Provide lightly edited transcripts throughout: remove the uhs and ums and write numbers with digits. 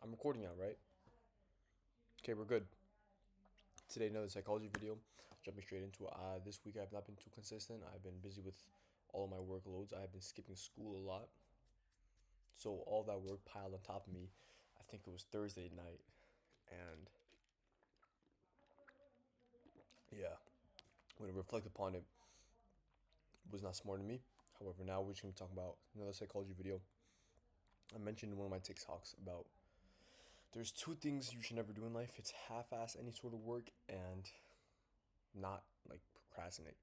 I'm recording now, right? Okay, we're good. Today, another psychology video. Jumping straight into it. This week, I've not been too consistent. I've been busy with all of my workloads. I've been skipping school a lot. So, all that work piled on top of me. I think it was Thursday night. And yeah, when I reflect upon it, it was not smart of me. However, now we're just going to be talking about another psychology video. I mentioned in one of my TikToks about there's two things you should never do in life. It's half-ass any sort of work and not like procrastinate.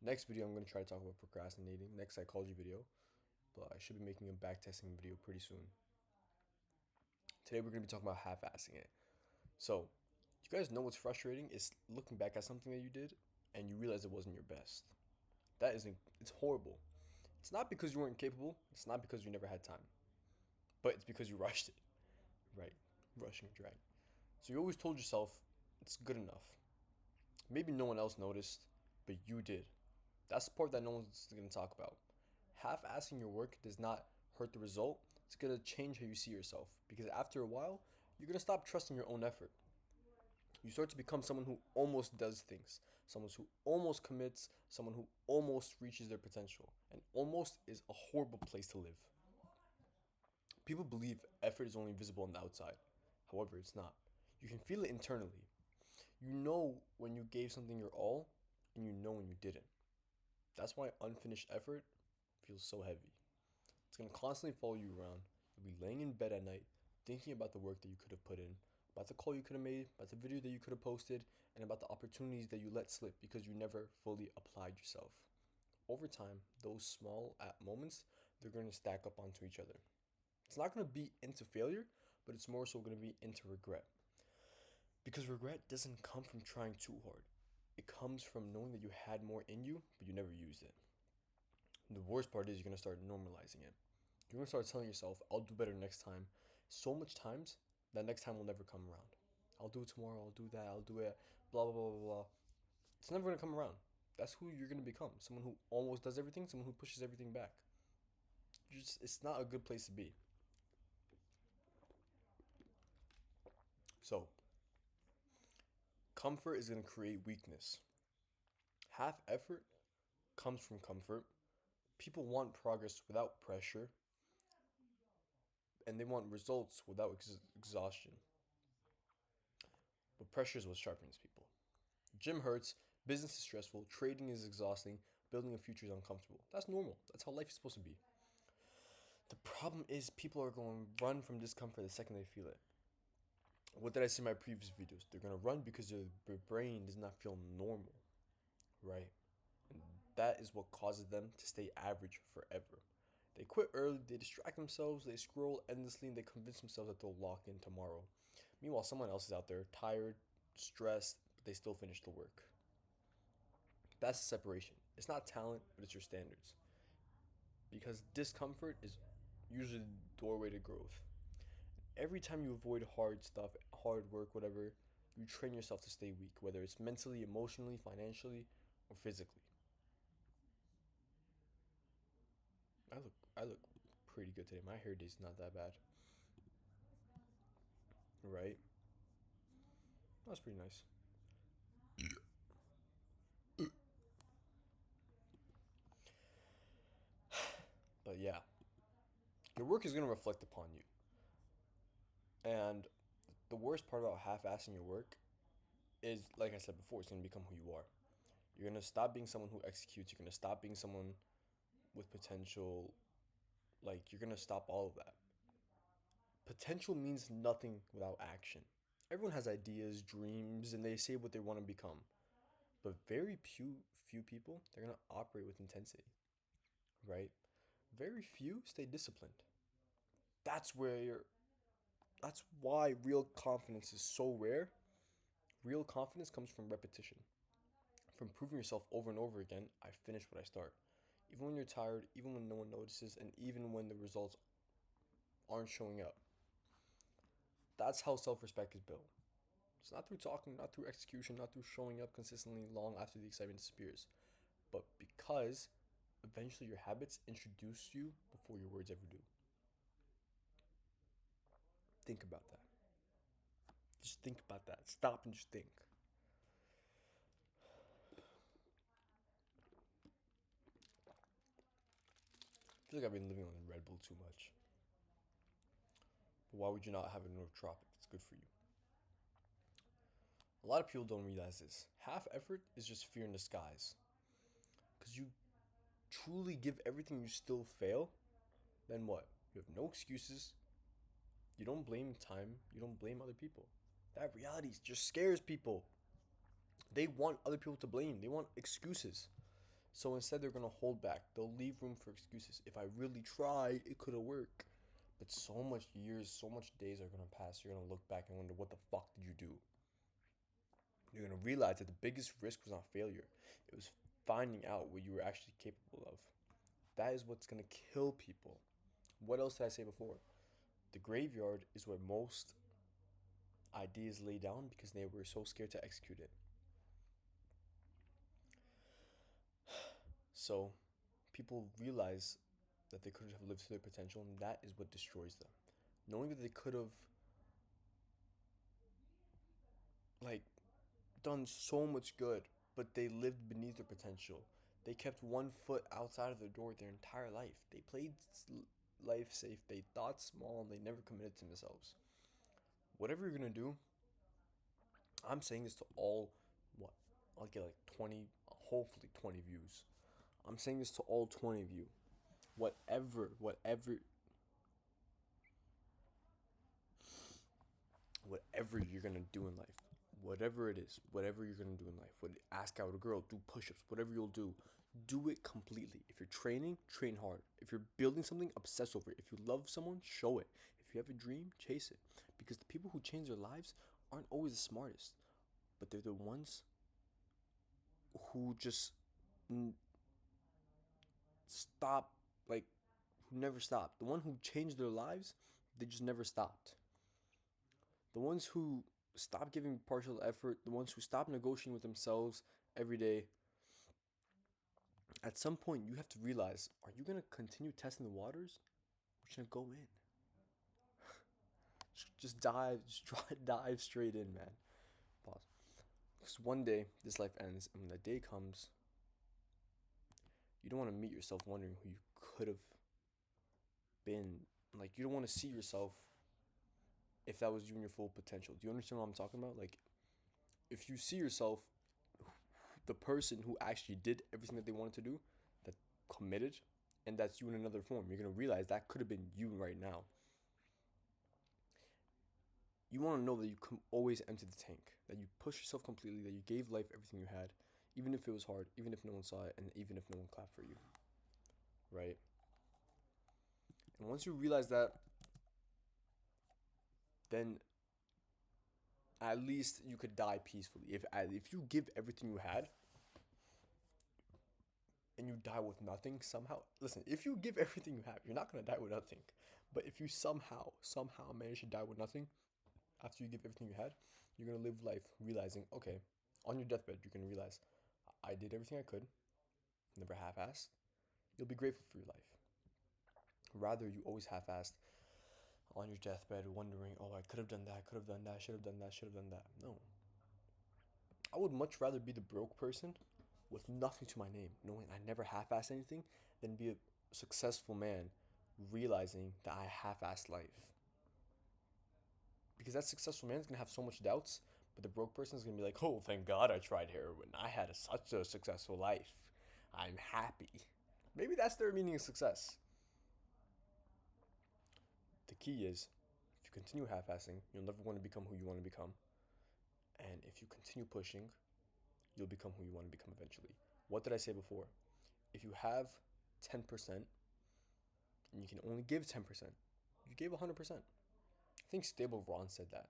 Next video, I'm going to try to talk about procrastinating. Next psychology video, but I should be making a back testing video pretty soon. Today, we're going to be talking about half-assing it. So, you guys know what's frustrating is looking back at something that you did and you realize it wasn't your best. It's horrible. It's not because you weren't capable. It's not because you never had time, but it's because you rushed it, right? Rushing a drag. So you always told yourself it's good enough. Maybe no one else noticed, but you did. That's the part that no one's going to talk about. Half-assing your work does not hurt the result. It's going to change how you see yourself. Because after a while, you're going to stop trusting your own effort. You start to become someone who almost does things. Someone who almost commits. Someone who almost reaches their potential. And almost is a horrible place to live. People believe effort is only visible on the outside. However, it's not. You can feel it internally. You know when you gave something your all, and you know when you didn't. That's why unfinished effort feels so heavy. It's going to constantly follow you around. You'll be laying in bed at night, thinking about the work that you could have put in, about the call you could have made, about the video that you could have posted, and about the opportunities that you let slip because you never fully applied yourself. Over time, those small moments, they're going to stack up onto each other. It's not going to be into failure, but it's more so going to be into regret. Because regret doesn't come from trying too hard. It comes from knowing that you had more in you, but you never used it. And the worst part is you're going to start normalizing it. You're going to start telling yourself, I'll do better next time. So much times, that next time will never come around. I'll do it tomorrow, I'll do that, I'll do it, blah, blah, blah, blah, blah. It's never going to come around. That's who you're going to become. Someone who almost does everything, someone who pushes everything back. It's not a good place to be. So, comfort is going to create weakness. Half effort comes from comfort. People want progress without pressure, and they want results without exhaustion. But pressure is what sharpens people. Gym hurts, business is stressful, trading is exhausting, building a future is uncomfortable. That's normal. That's how life is supposed to be. The problem is people are going to run from discomfort the second they feel it. What did I say in my previous videos? They're going to run because their brain does not feel normal, right? And that is what causes them to stay average forever. They quit early, they distract themselves, they scroll endlessly, and they convince themselves that they'll lock in tomorrow. Meanwhile, someone else is out there, tired, stressed, but they still finish the work. That's the separation. It's not talent, but it's your standards. Because discomfort is usually the doorway to growth. Every time you avoid hard stuff, hard work, whatever, you train yourself to stay weak, whether it's mentally, emotionally, financially, or physically. I look pretty good today. My hair day's not that bad. Right? That's pretty nice. But yeah, your work is going to reflect upon you. And the worst part about half-assing your work is, like I said before, it's going to become who you are. You're going to stop being someone who executes. You're going to stop being someone with potential. Like, you're going to stop all of that. Potential means nothing without action. Everyone has ideas, dreams, and they say what they want to become. But very few people, they're going to operate with intensity, right? Very few stay disciplined. That's where that's why real confidence is so rare. Real confidence comes from repetition. From proving yourself over and over again, I finish what I start. Even when you're tired, even when no one notices, and even when the results aren't showing up. That's how self-respect is built. It's not through talking, not through execution, not through showing up consistently long after the excitement disappears, but because eventually your habits introduce you before your words ever do. Think about that. Just think about that. Stop and just think. I feel like I've been living on Red Bull too much. But why would you not have a nootropic? It's good for you. A lot of people don't realize this. Half effort is just fear in disguise. Because you truly give everything, you still fail, then what? You have no excuses. You don't blame time. You don't blame other people. That reality just scares people. They want other people to blame. They want excuses. So instead, they're gonna hold back. They'll leave room for excuses. If I really tried, it could have worked. But so much years, so much days are gonna pass. You're gonna look back and wonder, what the fuck did you do? You're gonna realize that the biggest risk was not failure. It was finding out what you were actually capable of. That is what's gonna kill people. What else did I say before? The graveyard is where most ideas lay down because they were so scared to execute it. So people realize that they couldn't have lived to their potential, and that is what destroys them. Knowing that they could have like done so much good, but they lived beneath their potential. They kept one foot outside of their door their entire life. They played life safe. They thought small, and they never committed to themselves. Whatever you're gonna do, I'm saying this to all. What? I'll get like 20, hopefully 20 views. I'm saying this to all 20 of you. Whatever you're gonna do in life, whatever it is, whatever you're gonna do in life, ask out a girl, do push-ups, whatever you'll do it completely. If you're training, train hard. If you're building something, obsess over it. If you love someone, show it. If you have a dream, chase it. Because the people who change their lives aren't always the smartest, but they're the ones who just stop, like, who never stopped. The one who changed their lives, they just never stopped. The ones who stop giving partial effort, the ones who stop negotiating with themselves every day, at some point you have to realize, are you going to continue testing the waters? Or are you going to go in? Just dive, just try to dive straight in, man. Pause. Because one day this life ends, and when the day comes, you don't want to meet yourself wondering who you could have been. Like, you don't want to see yourself if that was you in your full potential. Do you understand what I'm talking about? Like, if you see yourself, the person who actually did everything that they wanted to do, that committed, and that's you in another form, you're going to realize that could have been you right now. You want to know that you can always empty the tank, that you push yourself completely, that you gave life everything you had, even if it was hard, even if no one saw it, and even if no one clapped for you, right? And once you realize that, then at least you could die peacefully. If you give everything you had and you die with nothing somehow, listen, if you give everything you have, you're not gonna die with nothing. But if you somehow manage to die with nothing after you give everything you had, you're gonna live life realizing, okay, on your deathbed, you're gonna realize, I did everything I could, never half-assed. You'll be grateful for your life. Rather, you always half-assed on your deathbed, wondering, oh, I could have done that, should have done that, should have done that. No. I would much rather be the broke person with nothing to my name, knowing I never half-assed anything, than be a successful man realizing that I half-assed life. Because that successful man is gonna have so much doubts, but the broke person is gonna be like, oh, thank God I tried heroin. I had such a successful life. I'm happy. Maybe that's their meaning of success. The key is, if you continue half-assing, you'll never want to become who you want to become. And if you continue pushing, you'll become who you want to become eventually. What did I say before? If you have 10% and you can only give 10%, you gave 100%. I think Stable Ron said that.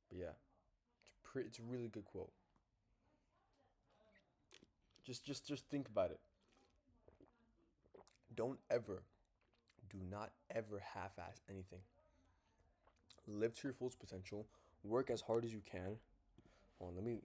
But yeah, it's a really good quote. Just think about it. Don't ever, do not ever half-ass anything. Live to your fullest potential. Work as hard as you can. Hold on, let me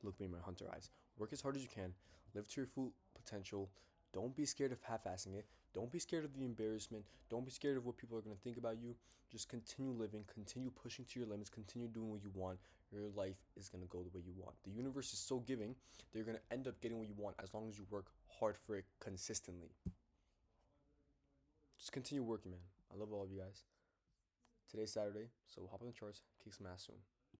look me in my hunter eyes. Work as hard as you can. Live to your full potential. Don't be scared of half-assing it. Don't be scared of the embarrassment. Don't be scared of what people are going to think about you. Just continue living, continue pushing to your limits, continue doing what you want. Your life is going to go the way you want. The universe is so giving that you're going to end up getting what you want as long as you work hard for it consistently. Just continue working, man. I love all of you guys. Today's Saturday, so hop on the charts, kick some ass soon.